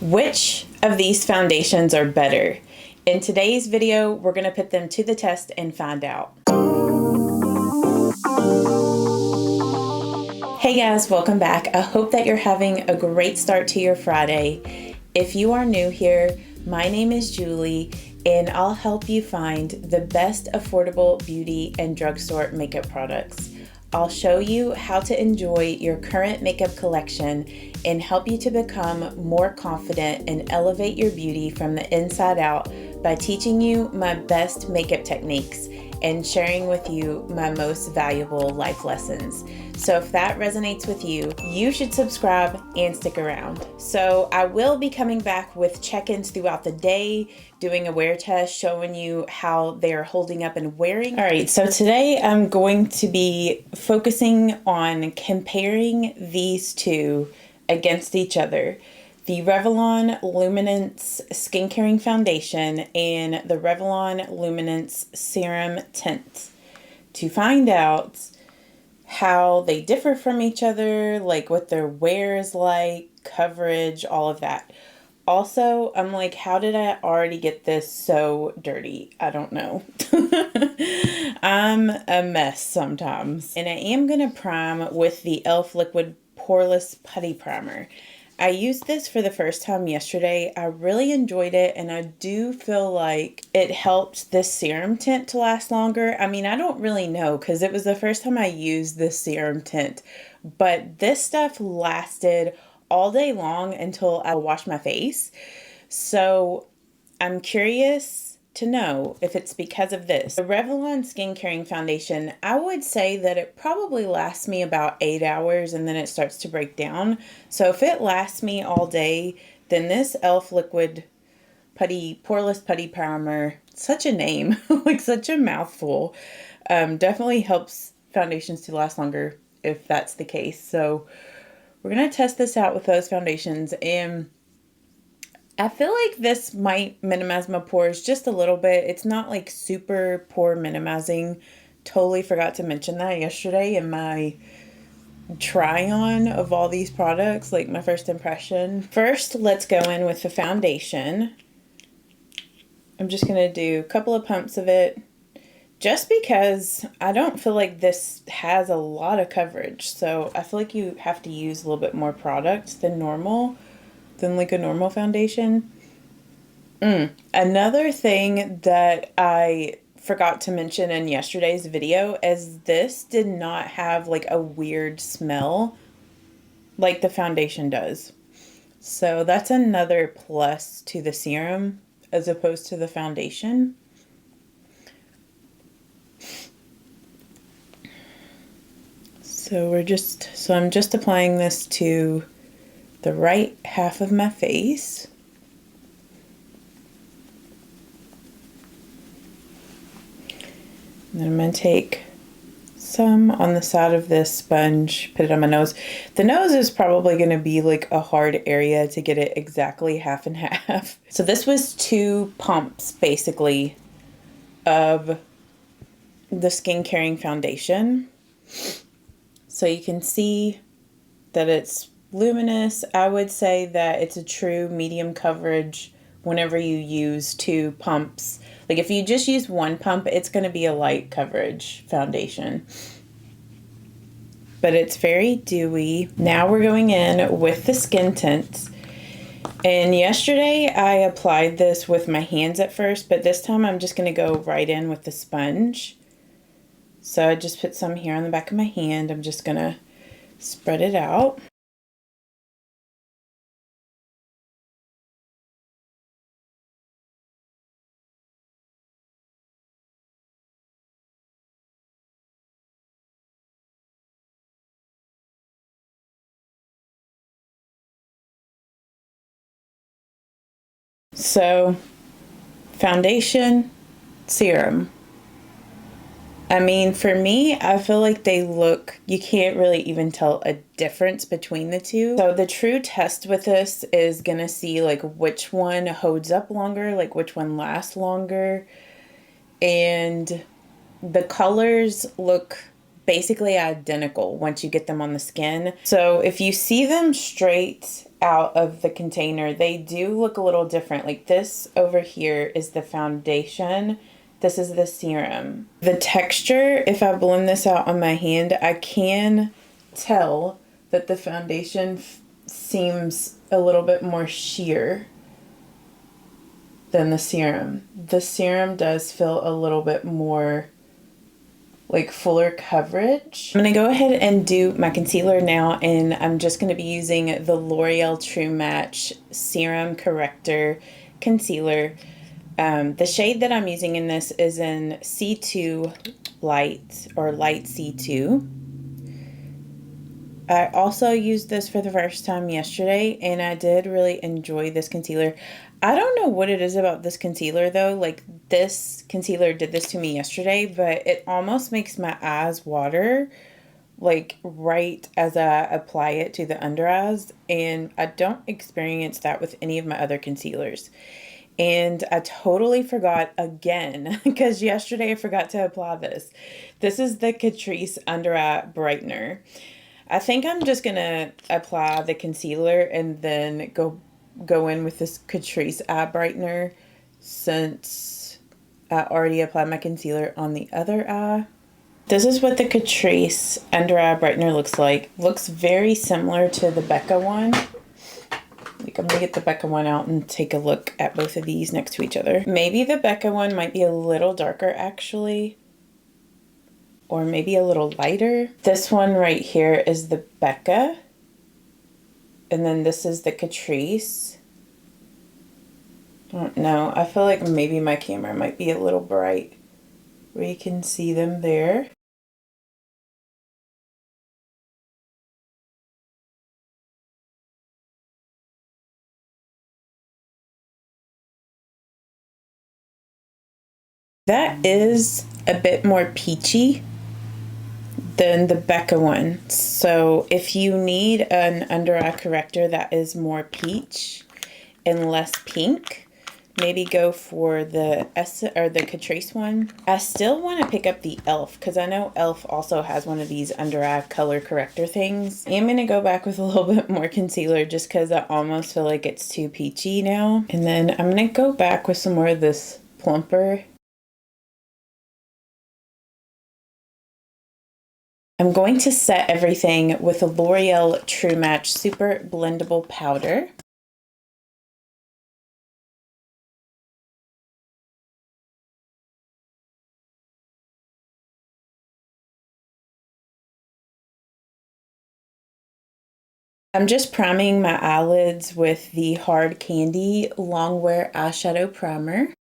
Which of these foundations are better? In today's video, we're going to put them to the test and find out. Hey guys, welcome back. I hope that you're having a great start to your Friday. If you are new here, my name is Julie, and I'll help you find the best affordable beauty and drugstore makeup products. I'll show you how to enjoy your current makeup collection and help you to become more confident and elevate your beauty from the inside out by teaching you my best makeup techniques and sharing with you my most valuable life lessons. So if that resonates with you, you should subscribe and stick around. So I will be coming back with check-ins throughout the day, doing a wear test, showing you how they're holding up and wearing. All right, so today I'm going to be focusing on comparing these two against each other. The Revlon Illuminance Skin Foundation and the Revlon Illuminance Serum Tint, to find out how they differ from each other, like what their wear is like, coverage, all of that. Also, I'm like, how did I already get this so dirty? I don't know. I'm a mess sometimes. And I am going to prime with the e.l.f. Liquid Poreless Putty Primer. I used this for the first time yesterday. I really enjoyed it, and I do feel like it helped this serum tint to last longer. I mean, I don't really know because it was the first time I used this serum tint, but this stuff lasted all day long until I washed my face. So I'm curious to know if it's because of this. The Revlon Skin Caring Foundation, I would say that it probably lasts me about 8 hours and then it starts to break down. So if it lasts me all day, then this e.l.f. Liquid Poreless Putty Primer, such a name, like such a mouthful, definitely helps foundations to last longer if that's the case. So we're going to test this out with those foundations, and I feel like this might minimize my pores just a little bit. It's not like super pore minimizing. Totally forgot to mention that yesterday in my try on of all these products, like my first impression. First, let's go in with the foundation. I'm just going to do a couple of pumps of it just because I don't feel like this has a lot of coverage. So I feel like you have to use a little bit more product than normal. Than like a normal foundation. Another thing that I forgot to mention in yesterday's video is this did not have like a weird smell like the foundation does. So that's another plus to the serum as opposed to the foundation. So I'm just applying this to the right half of my face. And then I'm going to take some on the side of this sponge, put it on my nose. The nose is probably going to be like a hard area to get it exactly half and half. So this was 2 pumps basically of the Skin Caring Foundation. So you can see that it's luminous. I would say that it's a true medium coverage whenever you use 2 pumps. Like if you just use 1 pump, it's going to be a light coverage foundation. But it's very dewy. Now we're going in with the skin tint. And yesterday I applied this with my hands at first, but this time I'm just going to go right in with the sponge. So I just put some here on the back of my hand. I'm just going to spread it out. So, foundation, serum. I mean, for me, I feel like they look, you can't really even tell a difference between the two. So the true test with this is gonna see like which one holds up longer, like which one lasts longer. And the colors look basically identical once you get them on the skin. So if you see them straight out of the container, they do look a little different. Like this over here is the foundation. This is the serum. The texture, if I blend this out on my hand, I can tell that the foundation seems a little bit more sheer than the serum. The serum does feel a little bit more like fuller coverage. I'm gonna go ahead and do my concealer now, and I'm just gonna be using the L'Oreal True Match Serum Corrector Concealer. The shade that I'm using in this is in C2 Light, or Light C2. I also used this for the first time yesterday, and I did really enjoy this concealer. I don't know what it is about this concealer though. Like, this concealer did this to me yesterday, but it almost makes my eyes water, like right as I apply it to the under eyes, and I don't experience that with any of my other concealers. And I totally forgot again, because yesterday I forgot to apply this. This is the Catrice Under Eye Brightener. I think I'm just gonna apply the concealer and then go in with this Catrice eye brightener, since I already applied my concealer on the other eye. This is what the Catrice under eye brightener looks like. Looks very similar to the Becca one. Like, I'm gonna get the Becca one out and take a look at both of these next to each other. Maybe the Becca one might be a little darker actually, or maybe a little lighter. This one right here is the Becca, and then this is the Catrice. I don't know. I feel like maybe my camera might be a little bright where you can see them there. That is a bit more peachy than the Becca one. So if you need an under eye corrector that is more peach and less pink, maybe go for the the Catrice one. I still want to pick up the e.l.f. because I know e.l.f. also has one of these under eye color corrector things. I'm going to go back with a little bit more concealer just because I almost feel like it's too peachy now. And then I'm going to go back with some more of this plumper. I'm going to set everything with a L'Oreal True Match Super Blendable Powder. I'm just priming my eyelids with the Hard Candy Longwear Eyeshadow Primer.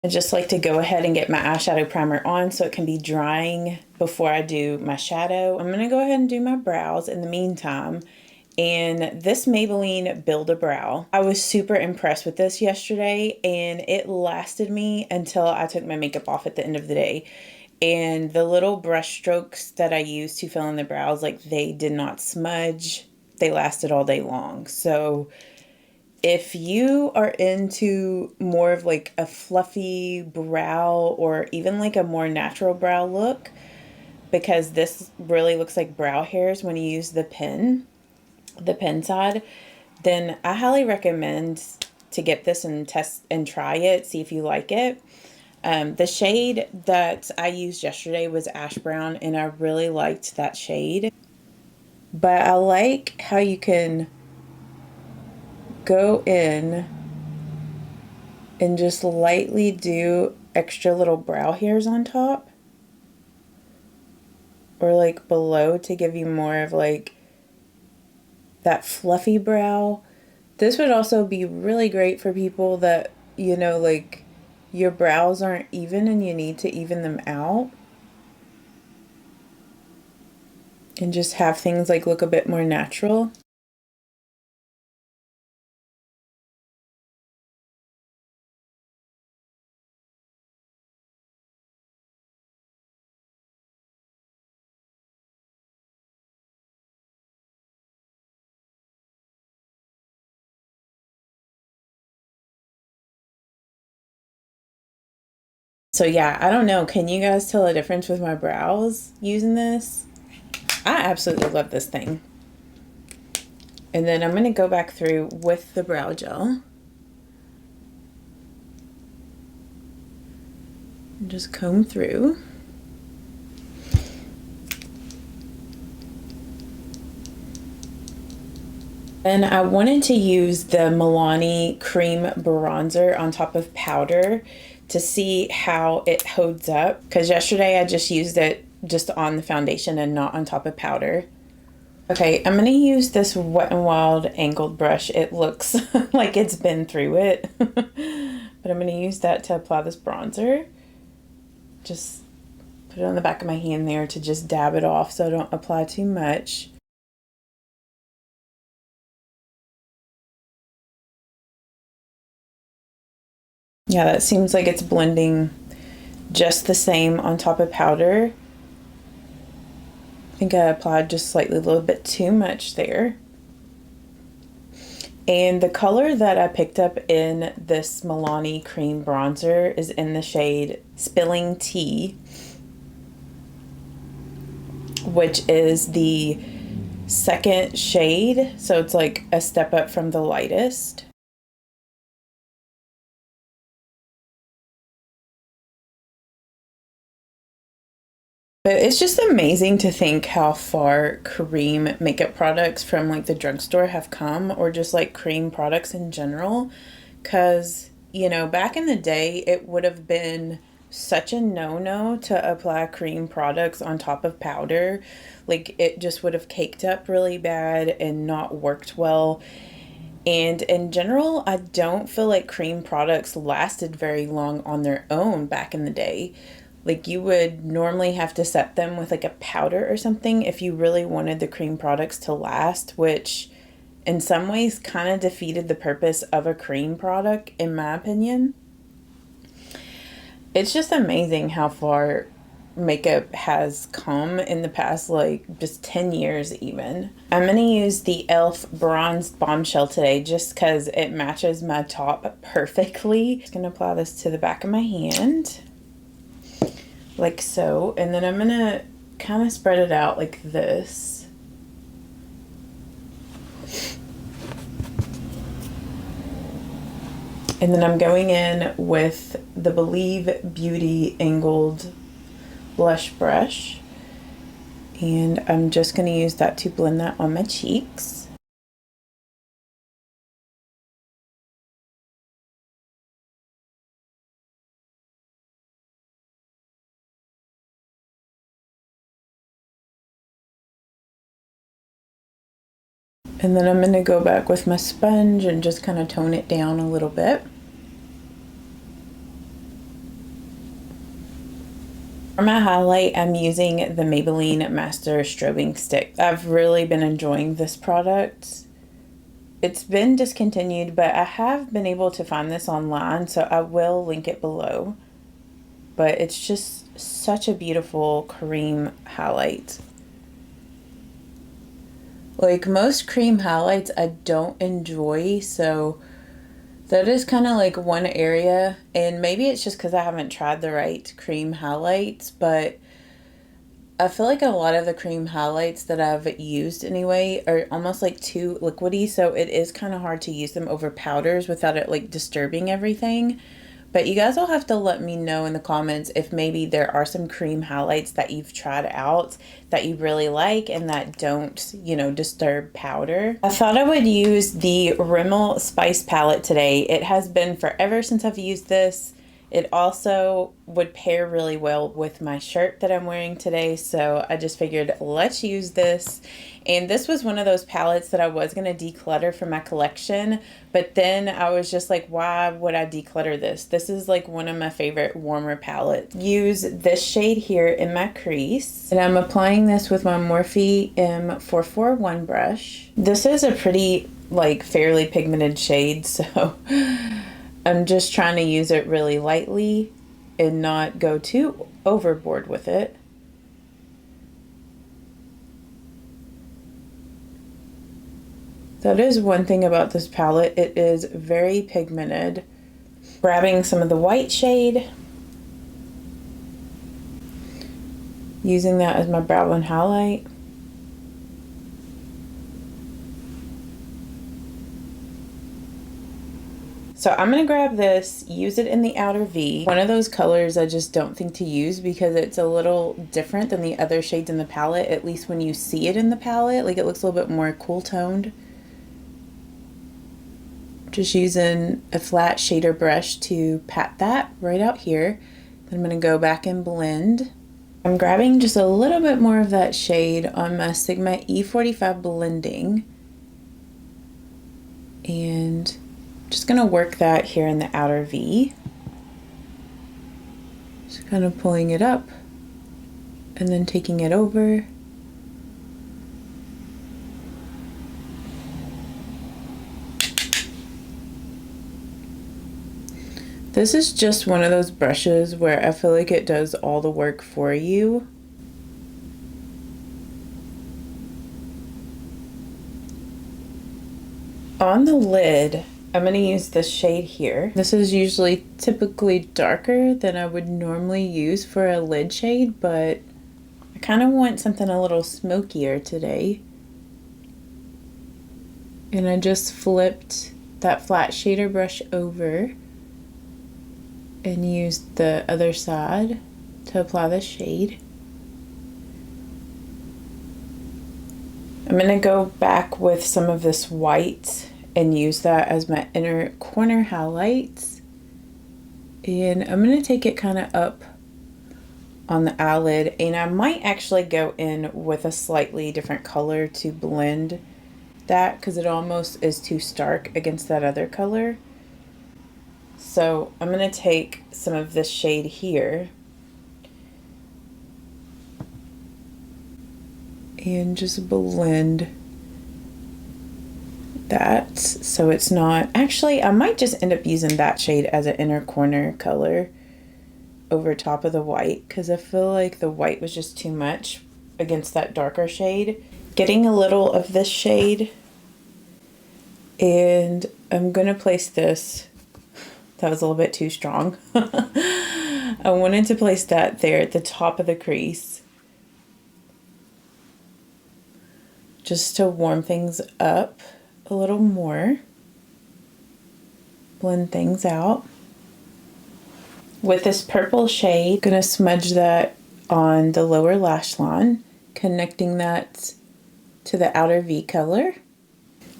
I just like to go ahead and get my eyeshadow primer on so it can be drying before I do my shadow. I'm gonna go ahead and do my brows in the meantime. And this Maybelline Build-A-Brow, I was super impressed with this yesterday, and it lasted me until I took my makeup off at the end of the day. And the little brush strokes that I used to fill in the brows, like, they did not smudge. They lasted all day long. So if you are into more of like a fluffy brow, or even like a more natural brow look, because this really looks like brow hairs when you use the pen side, then I highly recommend to get this and test and try it, see if you like it. The shade that I used yesterday was Ash Brown, and I really liked that shade. But I like how you can go in and just lightly do extra little brow hairs on top, or like below, to give you more of like that fluffy brow. This would also be really great for people that, you know, like, your brows aren't even and you need to even them out, and just have things like look a bit more natural. So yeah, I don't know. Can you guys tell a difference with my brows using this? I absolutely love this thing. And then I'm going to go back through with the brow gel. And just comb through. And I wanted to use the Milani Cream Bronzer on top of powder to see how it holds up. Because yesterday I just used it just on the foundation and not on top of powder. Okay, I'm going to use this Wet n Wild angled brush. It looks like it's been through it. But I'm going to use that to apply this bronzer. Just put it on the back of my hand there to just dab it off so I don't apply too much. Yeah, that seems like it's blending just the same on top of powder. I think I applied just slightly a little bit too much there. And the color that I picked up in this Milani cream bronzer is in the shade Spilling Tea, which is the second shade. So it's like a step up from the lightest. But it's just amazing to think how far cream makeup products from like the drugstore have come, or just like cream products in general. Because, you know, back in the day, it would have been such a no-no to apply cream products on top of powder. Like it just would have caked up really bad and not worked well. And in general, I don't feel like cream products lasted very long on their own back in the day. Like you would normally have to set them with like a powder or something if you really wanted the cream products to last, which in some ways kind of defeated the purpose of a cream product, in my opinion. It's just amazing how far makeup has come in the past, like just 10 years even. I'm going to use the e.l.f. Bronzed Bombshell today just because it matches my top perfectly. Just going to apply this to the back of my hand. Like so, and then I'm gonna kind of spread it out like this. And then I'm going in with the Believe Beauty angled blush brush, and I'm just going to use that to blend that on my cheeks. And then I'm going to go back with my sponge and just kind of tone it down a little bit. For my highlight, I'm using the Maybelline Master Strobing Stick. I've really been enjoying this product. It's been discontinued, but I have been able to find this online, so I will link it below. But it's just such a beautiful cream highlight. Like most cream highlights I don't enjoy, so that is kind of like one area, and maybe it's just because I haven't tried the right cream highlights, but I feel like a lot of the cream highlights that I've used anyway are almost like too liquidy, so it is kind of hard to use them over powders without it like disturbing everything. But you guys will have to let me know in the comments if maybe there are some cream highlights that you've tried out that you really like and that don't, you know, disturb powder. I thought I would use the Rimmel Spice palette today. It has been forever since I've used this. It also would pair really well with my shirt that I'm wearing today, so I just figured let's use this. And this was one of those palettes that I was going to declutter from my collection, but then I was just like, why would I declutter this? This is like one of my favorite warmer palettes. Use this shade here in my crease, and I'm applying this with my Morphe M441 brush. This is a pretty, like, fairly pigmented shade, so I'm just trying to use it really lightly and not go too overboard with it. That is one thing about this palette. It is very pigmented. Grabbing some of the white shade Using that as my brow bone highlight. So I'm going to grab this, use it in the outer V. One of those colors I just don't think to use because it's a little different than the other shades in the palette, at least when you see it in the palette. Like, it looks a little bit more cool toned. Just using a flat shader brush to pat that right out here. Then I'm going to go back and blend. I'm grabbing just a little bit more of that shade on my Sigma E45 blending. And just gonna work that here in the outer V. Just kind of pulling it up and then taking it over. This is just one of those brushes where I feel like it does all the work for you. On the lid, I'm going to use this shade here. This is usually typically darker than I would normally use for a lid shade, but I kind of want something a little smokier today. And I just flipped that flat shader brush over and used the other side to apply the shade. I'm going to go back with some of this white and use that as my inner corner highlights. And I'm going to take it kind of up on the eyelid, and I might actually go in with a slightly different color to blend that because it almost is too stark against that other color. So I'm going to take some of this shade here and just blend that so it's not, actually I might just end up using that shade as an inner corner color over top of the white because I feel like the white was just too much against that darker shade. Getting a little of this shade, and I'm gonna place this, that was a little bit too strong. I wanted to place that there at the top of the crease just to warm things up a little more, blend things out. With this purple shade, I'm gonna smudge that on the lower lash line, connecting that to the outer V color.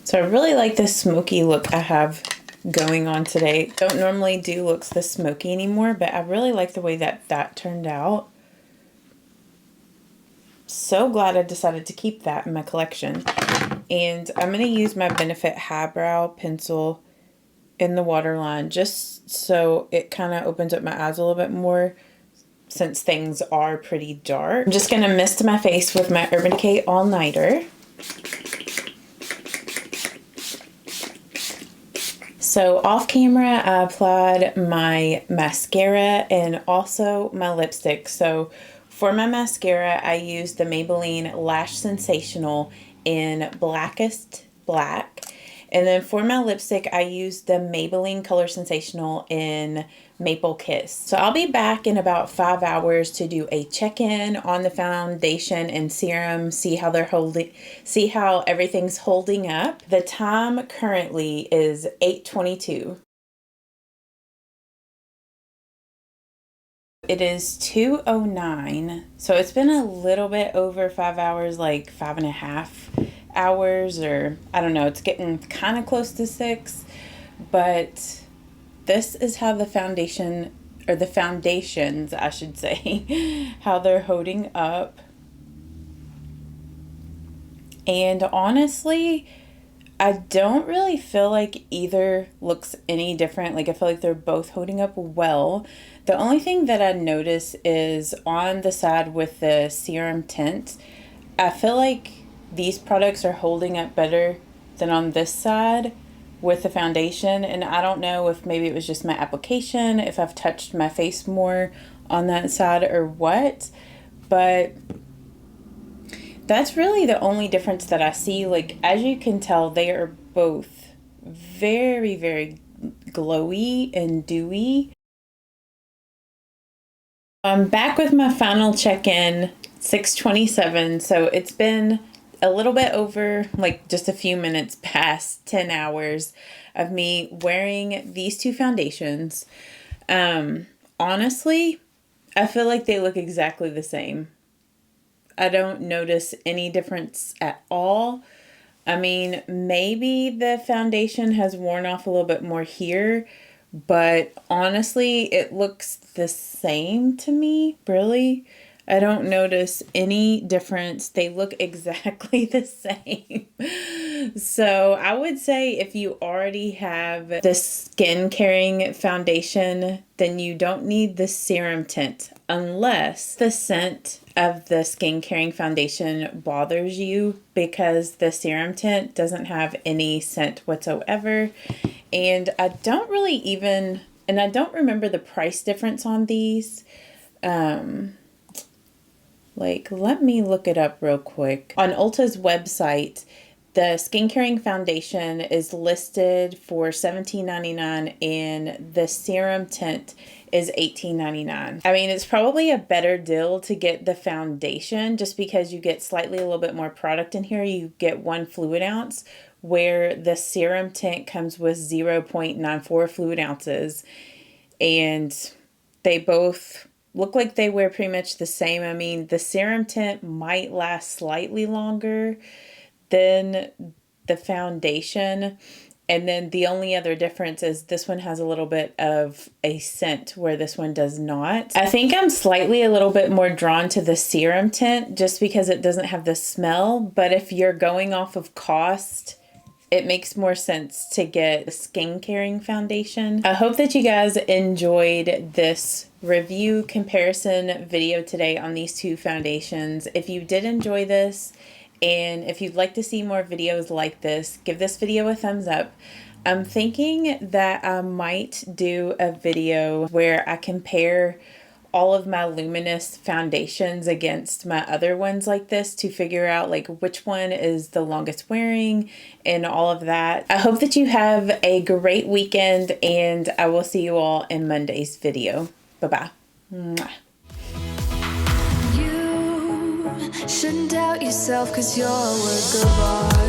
So I really like this smoky look I have going on today. Don't normally do looks this smoky anymore, but I really like the way that that turned out. So glad I decided to keep that in my collection. And I'm going to use my Benefit Highbrow pencil in the waterline just so it kind of opens up my eyes a little bit more since things are pretty dark. I'm just going to mist my face with my Urban Decay All Nighter. So off camera, I applied my mascara and also my lipstick. So for my mascara, I used the Maybelline Lash Sensational in Blackest Black. And then for my lipstick, I used the Maybelline Color Sensational in Maple Kiss. So I'll be back in about 5 hours to do a check-in on the foundation and serum, see how everything's holding up. The time currently is 8:22. It is 2:09, so it's been a little bit over 5 hours, like 5.5 hours, or I don't know, it's getting kind of close to 6, but this is how the foundation, or the foundations, I should say, how they're holding up. And honestly, I don't really feel like either looks any different. Like, I feel like they're both holding up well. The only thing that I notice is on the side with the serum tint, I feel like these products are holding up better than on this side with the foundation. And I don't know if maybe it was just my application, if I've touched my face more on that side or what, but that's really the only difference that I see. Like, as you can tell, they are both very, very glowy and dewy. I'm back with my final check-in. 6:27, so it's been a little bit over, like just a few minutes past 10 hours of me wearing these two foundations. Honestly, I feel like they look exactly the same. I don't notice any difference at all. I mean, maybe the foundation has worn off a little bit more here, but honestly, it looks the same to me, really. I don't notice any difference. They look exactly the same. So I would say if you already have the skin caring foundation, then you don't need the serum tint unless the scent of the skin caring foundation bothers you, because the serum tint doesn't have any scent whatsoever. And I don't remember the price difference on these. Let me look it up real quick. On Ulta's website, the skin caring foundation is listed for $17.99 and the serum tint is $18.99. I mean, it's probably a better deal to get the foundation just because you get slightly a little bit more product in here. You get 1 fluid ounce, where the serum tint comes with 0.94 fluid ounces. And they both look like they wear pretty much the same. I mean, the serum tint might last slightly longer than the foundation. And then the only other difference is this one has a little bit of a scent where this one does not. I think I'm slightly a little bit more drawn to the serum tint just because it doesn't have the smell. But if you're going off of cost, it makes more sense to get a skin caring foundation. I hope that you guys enjoyed this review comparison video today on these two foundations. If you did enjoy this, and if you'd like to see more videos like this, give this video a thumbs up. I'm thinking that I might do a video where I compare all of my Luminous foundations against my other ones like this to figure out like which one is the longest wearing and all of that. I hope that you have a great weekend, and I will see you all in Monday's video. Bye-bye. Mwah. You shouldn't doubt yourself, 'cause you're a work of art.